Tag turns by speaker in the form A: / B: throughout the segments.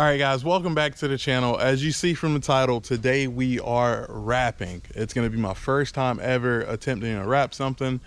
A: right guys, welcome back to the channel. As you see from the title, today we are wrapping. It's going to be my first time ever attempting to wrap something.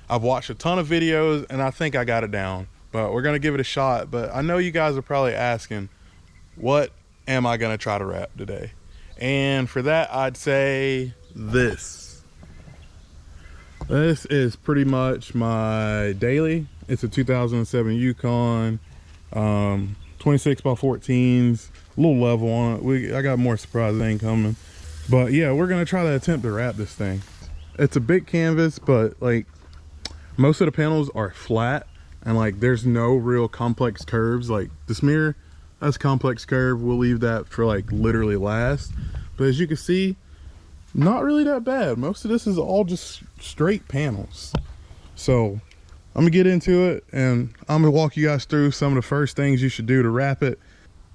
A: I've watched a ton of videos and I think I got it down, but we're going to give it a shot. But I know you guys are probably asking, what am I going to try to wrap today? And for that, I'd say this is pretty much my daily. It's a 2007 Yukon 26 by 14s, a little level on it. I got more surprise thing coming, but yeah, we're gonna try to attempt to wrap this thing. It's a big canvas, but like most of the panels are flat and like there's no real complex curves. Like this mirror, that's complex curve. We'll leave that for like literally last. But as you can see, not really that bad. Most of this is all just straight panels. So I'm gonna get into it and I'm gonna walk you guys through some of the first things you should do to wrap it.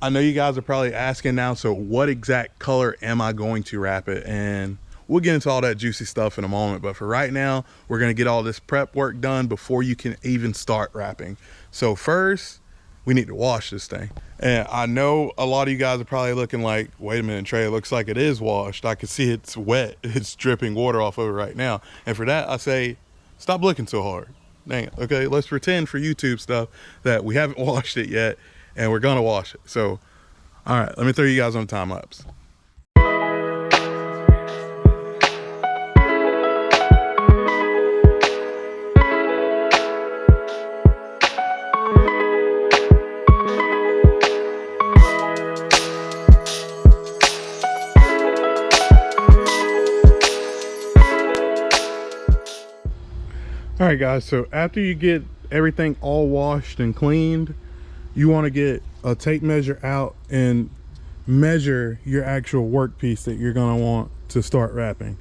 A: I know you guys are probably asking now, so what exact color am I going to wrap it? And we'll get into all that juicy stuff in a moment, but for right now, we're gonna get all this prep work done before you can even start wrapping. So first, we need to wash this thing. And I know a lot of you guys are probably looking like, wait a minute, Trey, it looks like it is washed. I can see it's wet. It's dripping water off of it right now. And for that, I say, stop looking so hard. Dang it. Okay, let's pretend for YouTube stuff that we haven't washed it yet and we're gonna wash it. So, all right, let me throw you guys on a time lapse. All right guys, so after you get everything all washed and cleaned, you want to get a tape measure out and measure your actual workpiece that you're going to want to start wrapping.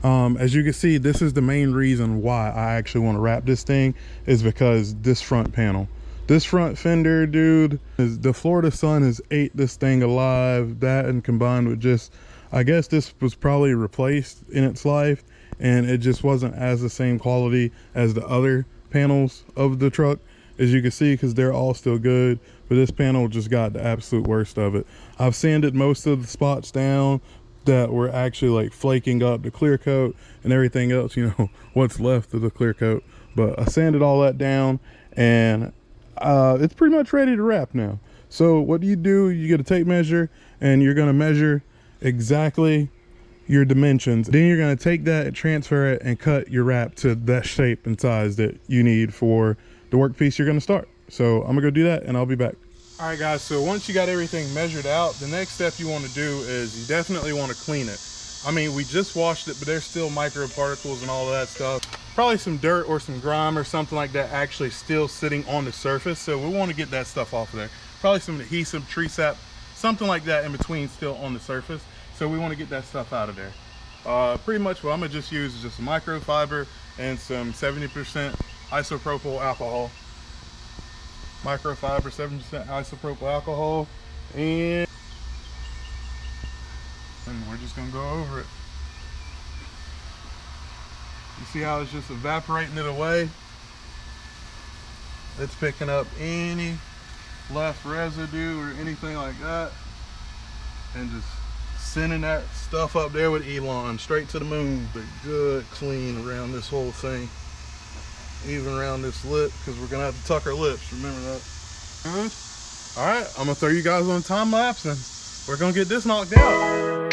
A: As you can see, this is the main reason why I actually want to wrap this thing, is because this front panel, this front fender, dude, the Florida sun has ate this thing alive. That, and combined with just, I guess this was probably replaced in its life and it just wasn't as the same quality as the other panels of the truck, as you can see, because they're all still good, but this panel just got the absolute worst of it. I've sanded most of the spots down that were actually like flaking up the clear coat and everything else, you know, what's left of the clear coat, but I sanded all that down and it's pretty much ready to wrap now. So what do? You get a tape measure and you're going to measure exactly your dimensions. Then you're going to take that and transfer it and cut your wrap to that shape and size that you need for the workpiece you're going to start. So I'm gonna go do that and I'll be back. All right guys, so once you got everything measured out, the next step you want to do is you definitely want to clean it. I mean, we just washed it, but there's still microparticles and all of that stuff. Probably some dirt or some grime or something like that actually still sitting on the surface. So we want to get that stuff off of there. Probably some adhesive, tree sap, something like that in between still on the surface. So we want to get that stuff out of there. Pretty much what I'm gonna just use is just a microfiber and some 70% isopropyl alcohol. Microfiber, 70% isopropyl alcohol, and we're just gonna go over it. You see how it's just evaporating it away? It's picking up any left residue or anything like that and just sending that stuff up there with Elon straight to the moon. But good clean around this whole thing, even around this lip, because we're gonna have to tuck our lips, remember that. Good. All right, I'm gonna throw you guys on time lapse and we're gonna get this knocked out.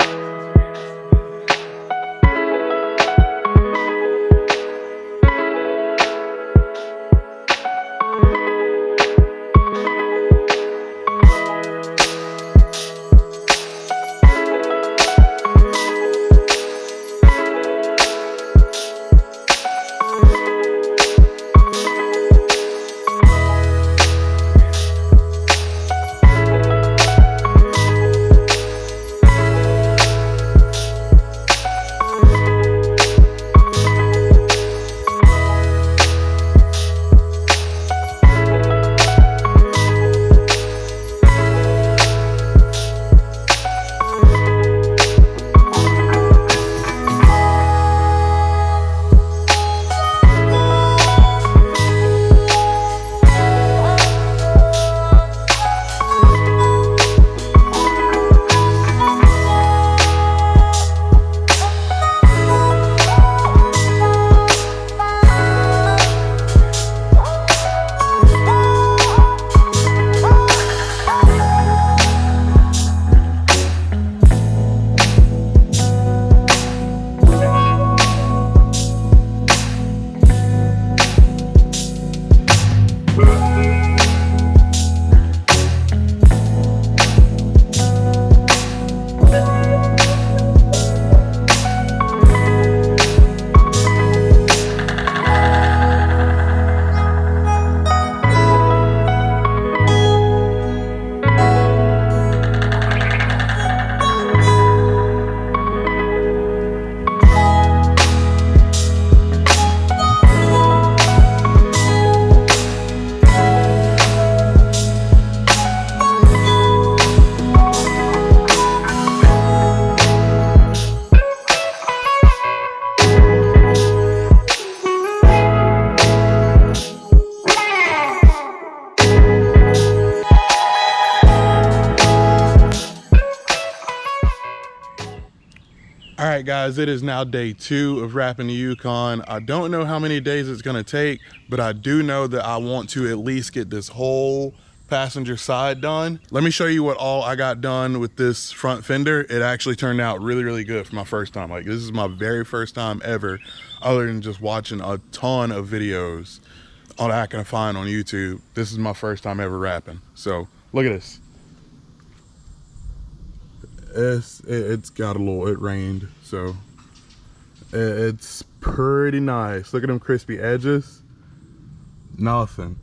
A: right, guys, it is now day 2 of wrapping the Yukon. I don't know how many days it's gonna take, but I do know that I want to at least get this whole passenger side done. Let me show you what all I got done with this front fender. It actually turned out really, really good for my first time. Like, this is my very first time ever, other than just watching a ton of videos on that I can find on YouTube. This is my first time ever wrapping. So look at this. It's got a little, it rained, so it's pretty nice. Look at them crispy edges. Nothing.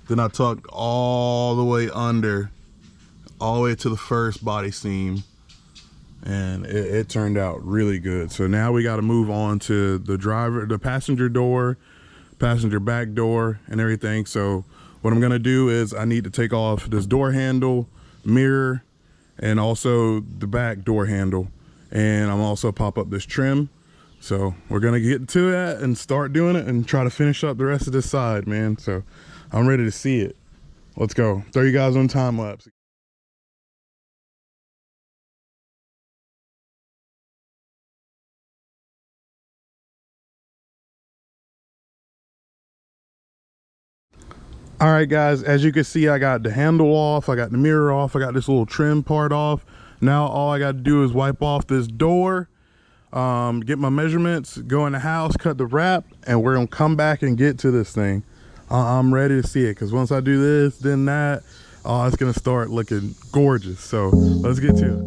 A: Then I tucked all the way under, all the way to the first body seam, and it turned out really good. So now we got to move on to the passenger door, passenger back door, and everything. So what I'm gonna do is I need to take off this door handle, mirror, and also the back door handle, and I'm also pop up this trim. So we're gonna get to that and start doing it and try to finish up the rest of this side, man. So I'm ready to see it. Let's go. Throw you guys on time lapse. All right, guys, as you can see, I got the handle off, I got the mirror off, I got this little trim part off. Now all I got to do is wipe off this door, get my measurements, go in the house, cut the wrap, and we're gonna come back and get to this thing. I'm ready to see it, because once I do this, then that, it's gonna start looking gorgeous. So let's get to it.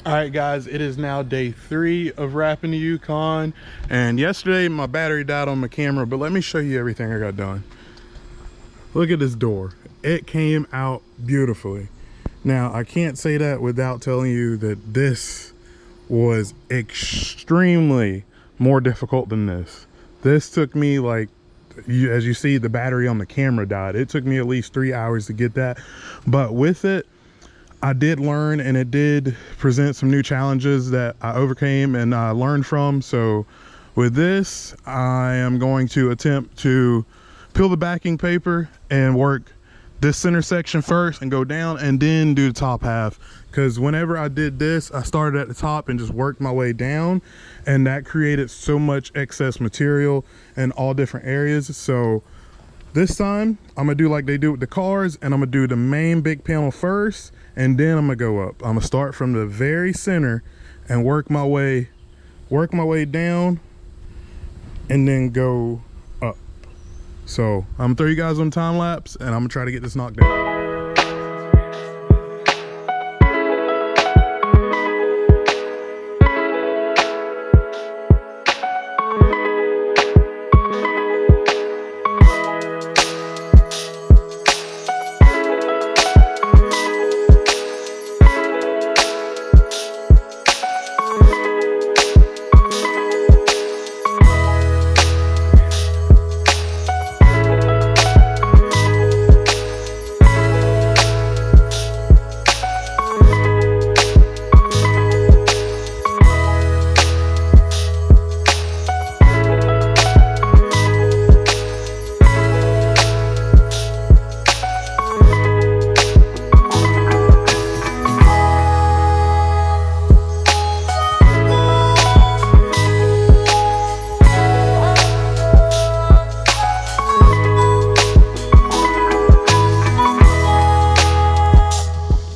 A: All right guys, it is now day 3 of wrapping the Yukon, and yesterday my battery died on my camera, but let me show you everything I got done. Look at this door. It came out beautifully. Now I can't say that without telling you that this was extremely more difficult than this. This took me, like, as you see, the battery on the camera died. It took me at least 3 hours to get that, but with it I did learn, and it did present some new challenges that I overcame and I learned from. So with this, I am going to attempt to peel the backing paper and work this center section first and go down, and then do the top half. Because whenever I did this, I started at the top and just worked my way down, and that created so much excess material in all different areas. So this time I'm gonna do like they do with the cars, and I'm gonna do the main big panel first, and then I'm gonna go up. I'm gonna start from the very center and work my way down, and then go up. So I'm gonna throw you guys on time lapse, and I'm gonna try to get this knocked down.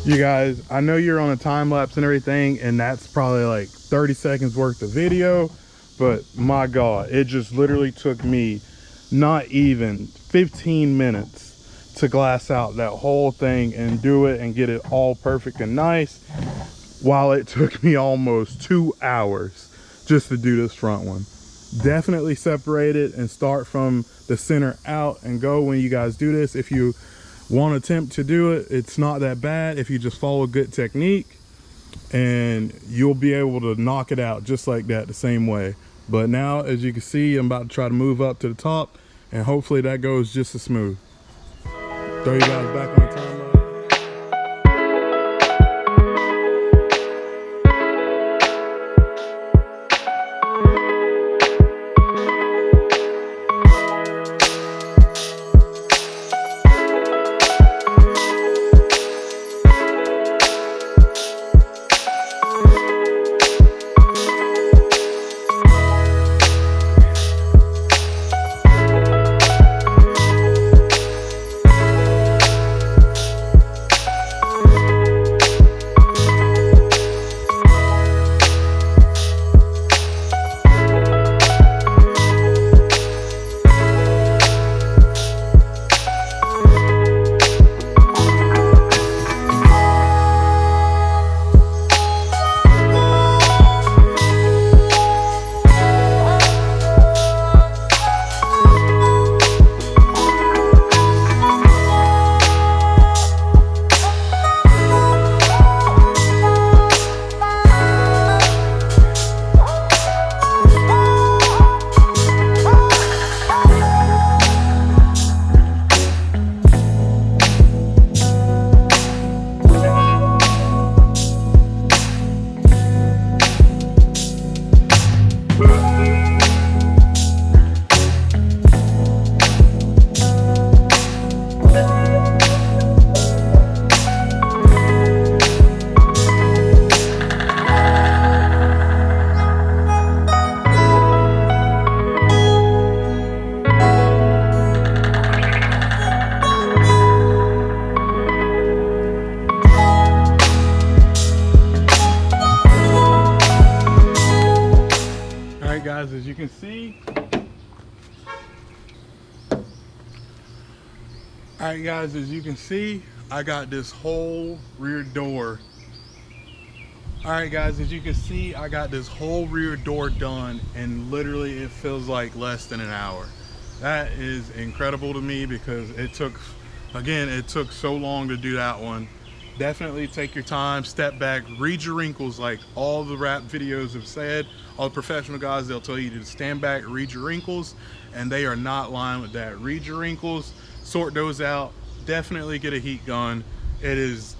A: You guys, I know you're on a time lapse and everything, and that's probably like 30 seconds worth of video, but my God, it just literally took me not even 15 minutes to glass out that whole thing and do it and get it all perfect and nice, while it took me almost 2 hours just to do this front one. Definitely separate it and start from the center out and go when you guys do this. If you want to attempt to do it, it's not that bad if you just follow good technique, and you'll be able to knock it out just like that the same way. But now, as you can see, I'm about to try to move up to the top, and hopefully that goes just as smooth. Throw you guys back on the time lapse. guys, as you can see. Alright guys, as you can see, I got this whole rear door All right guys, as you can see, I got this whole rear door done and literally it feels like less than an hour. That is incredible to me because it took so long to do that one. Definitely take your time, step back, read your wrinkles like all the rap videos have said. All the professional guys, they'll tell you to stand back, read your wrinkles, and they are not lying with that. Read your wrinkles, sort those out, definitely get a heat gun. It is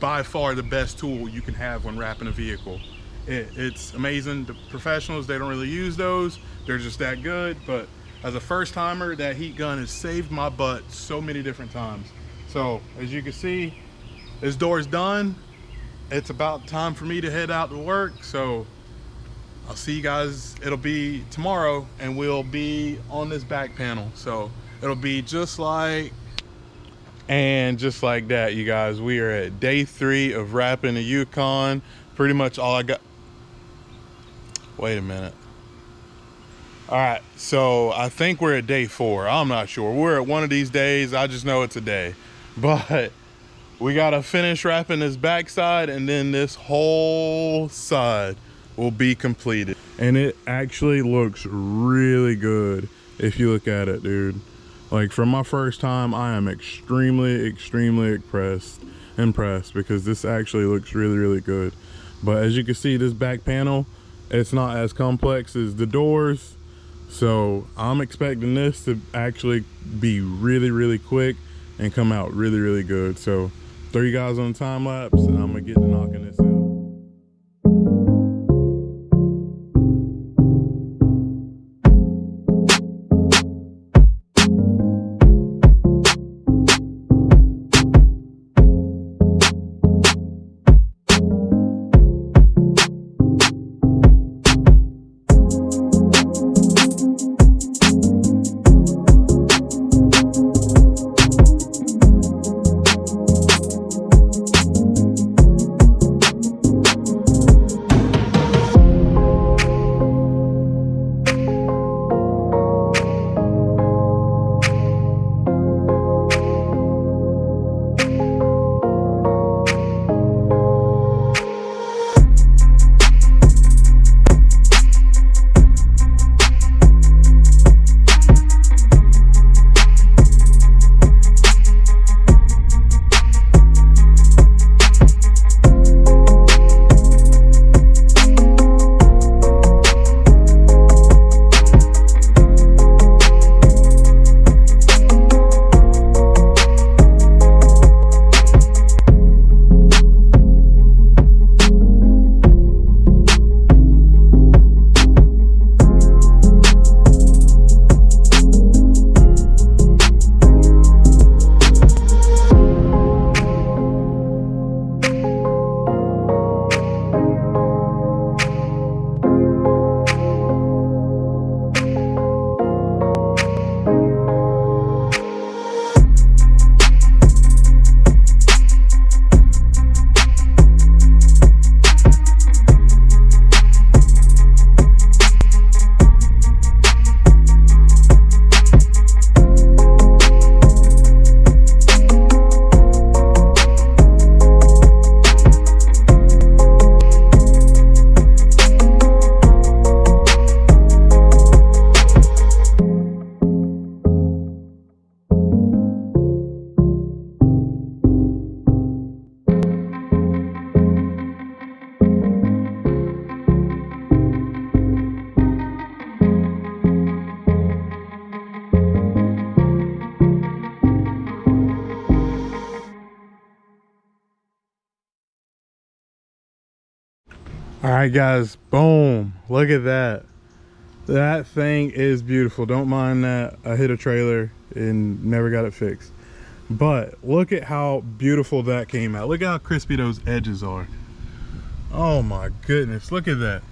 A: by far the best tool you can have when wrapping a vehicle. It's amazing. The professionals, they don't really use those. They're just that good. But as a first timer, that heat gun has saved my butt so many different times. So as you can see, this door is done. It's about time for me to head out to work. So I'll see you guys. It'll be tomorrow and we'll be on this back panel. So it'll be just like that, you guys. We are at day 3 of wrapping the Yukon. Pretty much all I got. Wait a minute. All right, so I think we're at day 4. I'm not sure. We're at one of these days. I just know it's a day. But we gotta finish wrapping this backside and then this whole side will be completed. And it actually looks really good if you look at it, dude. Like, from my first time, I am extremely impressed because this actually looks really good. But as you can see, this back panel, it's not as complex as the doors. So I'm expecting this to actually be really quick and come out really good. So throw you guys on time lapse and I'm gonna get to knocking this out. All right guys, boom, look at that. That thing is beautiful. Don't mind that I hit a trailer and never got it fixed, but look at how beautiful that came out. Look how crispy those edges are. Oh my goodness, look at that.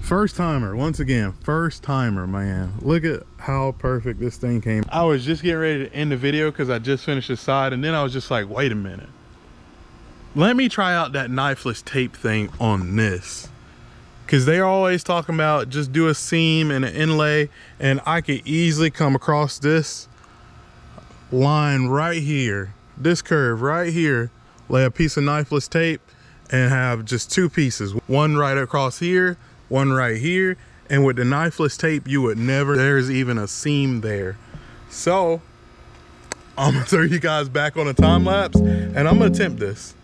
A: First timer, once again, first timer, man. Look at how perfect this thing came. I was just getting ready to end the video because I just finished the side, and then I was just like, wait a minute, let me try out that knifeless tape thing on this, because they're always talking about just do a seam and an inlay, and I could easily come across this line right here, this curve right here, lay a piece of knifeless tape and have just two pieces, one right across here, one right here. And with the knifeless tape, you would never, there's even a seam there. So I'm gonna throw you guys back on a time lapse and I'm gonna attempt this.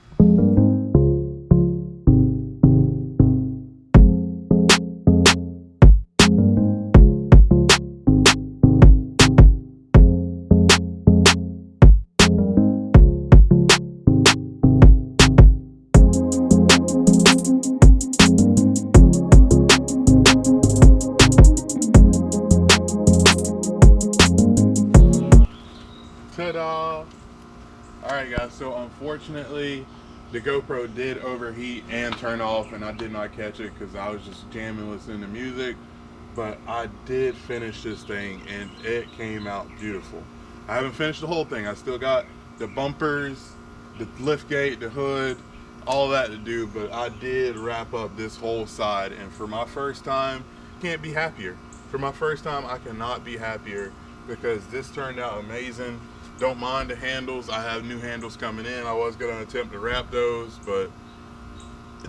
A: Ta-da! Alright guys, so unfortunately the GoPro did overheat and turn off, and I did not catch it because I was just jamming, listening to music. But I did finish this thing and it came out beautiful. I haven't finished the whole thing. I still got the bumpers, the lift gate, the hood, all that to do, but I did wrap up this whole side, and for my first time, can't be happier. For my first time, I cannot be happier because this turned out amazing. Don't mind the handles. I have new handles coming in. I was going to attempt to wrap those, but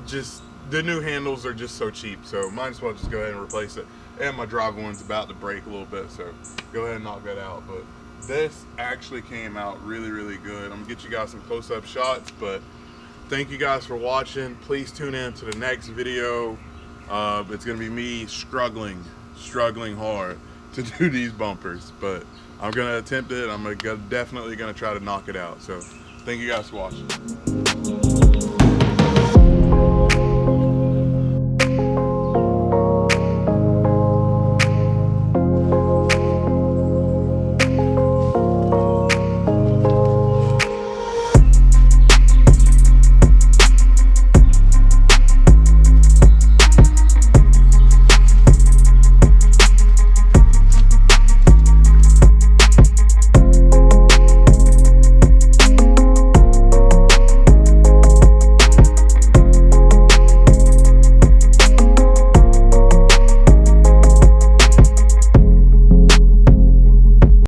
A: just the new handles are just so cheap, so might as well just go ahead and replace it. And my driver one's about to break a little bit, so go ahead and knock that out. But this actually came out really, really good. I'm gonna get you guys some close-up shots, but thank you guys for watching. Please tune in to the next video. It's gonna be me struggling hard to do these bumpers, but I'm gonna attempt it. I'm definitely gonna try to knock it out. So thank you guys for watching.